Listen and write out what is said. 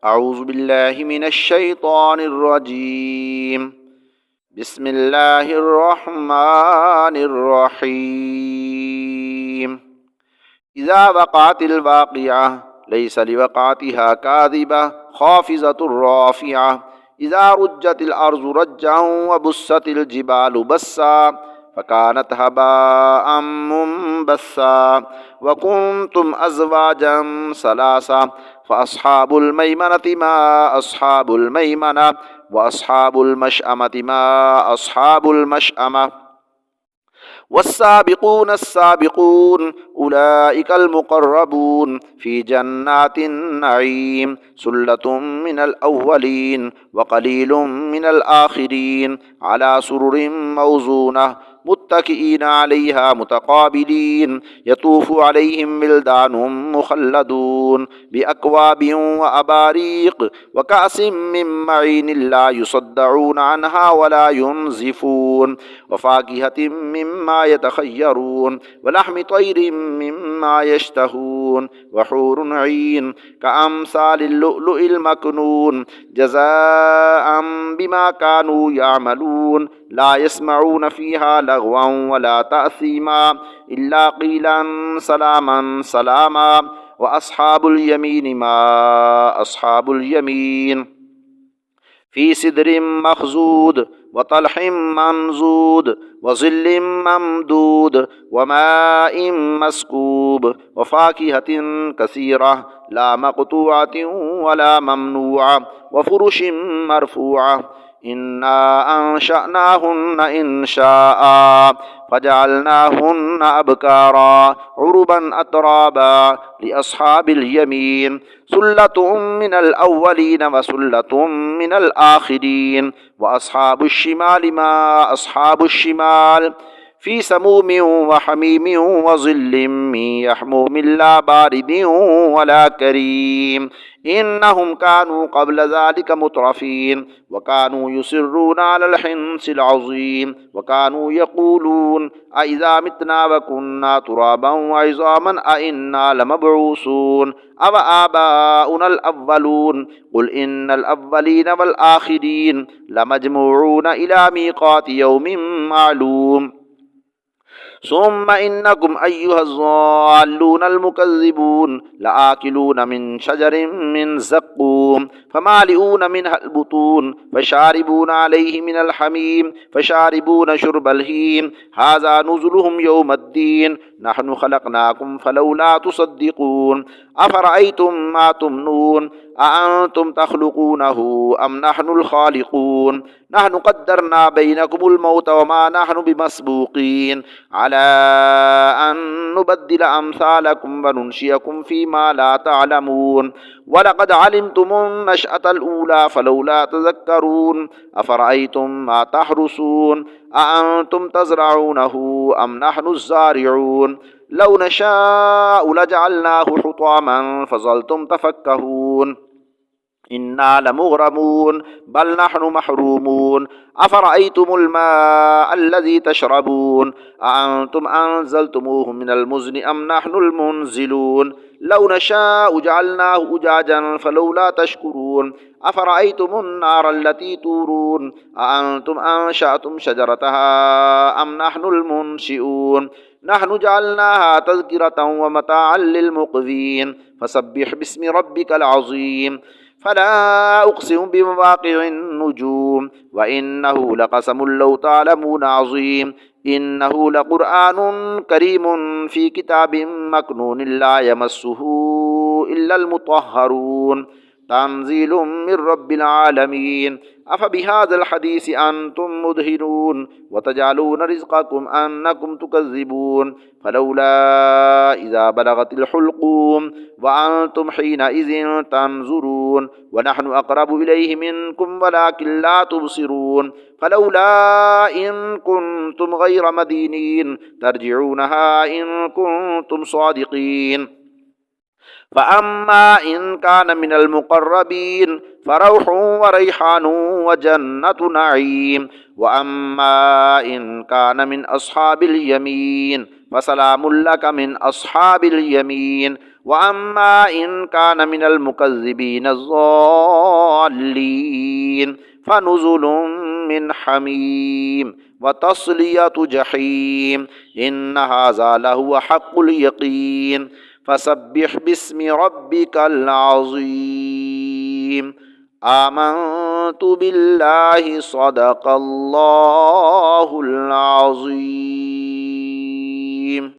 أعوذ بالله من الشيطان الرجيم. بسم الله الرحمن الرحيم. إذا وقعت الواقعة ليس لوقعتها كاذبة خافضة رافعة. إذا رجت الأرض رجا وبست الجبال بسا فكانت هباء منبثا وكنتم أزواجا ثلاثا فأصحاب الميمنة ما أصحاب الميمنة وأصحاب المشأمة ما أصحاب المشأمة والسابقون السابقون أولئك المقربون في جنات النعيم ثلة من الأولين وقليل من الآخرين على سرر موزونة متكئين عليها متقابلين يطوف عليهم ولدان مخلدون بأكواب وأباريق وكأس من معين لا يصدعون عنها ولا ينزفون وفاكهة مما يتخيرون ولحم طير مما يشتهون وحور عين كأمثال اللؤلؤ المكنون جزاء بما كانوا يعملون لا يسمعون فيها لغوا ولا تأثيما إلا قيلا سلاما سلاما وأصحاب اليمين ما أصحاب اليمين في سدر مخزود وطلح منزود وظل ممدود وماء مسكوب وفاكهة كثيرة لا مقطوعة ولا ممنوعة وفرش مرفوعة إنا أنشأناهن إنشاء فجعلناهن أبكارا عربا أترابا لأصحاب اليمين ثلة من الأولين وثلة من الآخرين وأصحاب الشمال ما أصحاب الشمال في سموم وحميم وظل من يحموم لا بارد ولا كريم إنهم كانوا قبل ذلك مترفين وكانوا يصرون على الحنث العظيم وكانوا يقولون أإذا متنا وكنا ترابا وعظاما أإنا لمبعوثون أو آباؤنا الأولون قل إن الأولين والآخرين لمجموعون إلى ميقات يوم معلوم ثم إنكم أيها الضالون المكذبون لآكلون من شجر من زقوم فمالئون منها البطون فشاربون عليه من الحميم فشاربون شرب الهيم هذا نزلهم يوم الدين نحن خلقناكم فلولا تصدقون أفرأيتم ما تمنون أأنتم تخلقونه أم نحن الخالقون نحن قدرنا بينكم الموت وما نحن بمسبوقين على أن نبدل أمثالكم وننشئكم فيما لا تعلمون ولقد علمتم النشأة الأولى فلولا تذكرون أفرأيتم ما تحرسون أأنتم تزرعونه أم نحن الزارعون لو نشاء لجعلناه حطاما فظلتم تفكهون إنا لمغرمون بل نحن محرومون أفرأيتم الماء الذي تشربون أأنتم أنزلتموه من المزن أم نحن المنزلون لو نشاء جعلناه أجاجا فلولا تشكرون أفرأيتم النار التي تورون أأنتم أنشأتم شجرتها أم نحن المنشئون نحن جعلناها تذكرة ومتاعا للمقوين فسبح باسم ربك العظيم فلا أقسم بمواقع النجوم وإنه لقسم لو تعلمون عظيم إنه لقرآن كريم في كتاب مكنون لا يمسه إلا المطهرون تنزيل من رب العالمين أفبهذا الحديث أنتم مدهنون وتجعلون رزقكم أنكم تكذبون فلولا إذا بلغت الحلقوم وأنتم حينئذ تنظرون ونحن أقرب إليه منكم ولكن لا تبصرون فلولا إن كنتم غير مدينين ترجعونها إن كنتم صادقين فأما إن كان من المقربين فروح وريحان وجنة نعيم وأما إن كان من أصحاب اليمين فسلام لك من أصحاب اليمين وأما إن كان من المكذبين الضالين فنزل من حميم وتصلية جحيم إن هذا لهو حق اليقين فسبح باسم ربك العظيم آمنت بالله صدق الله العظيم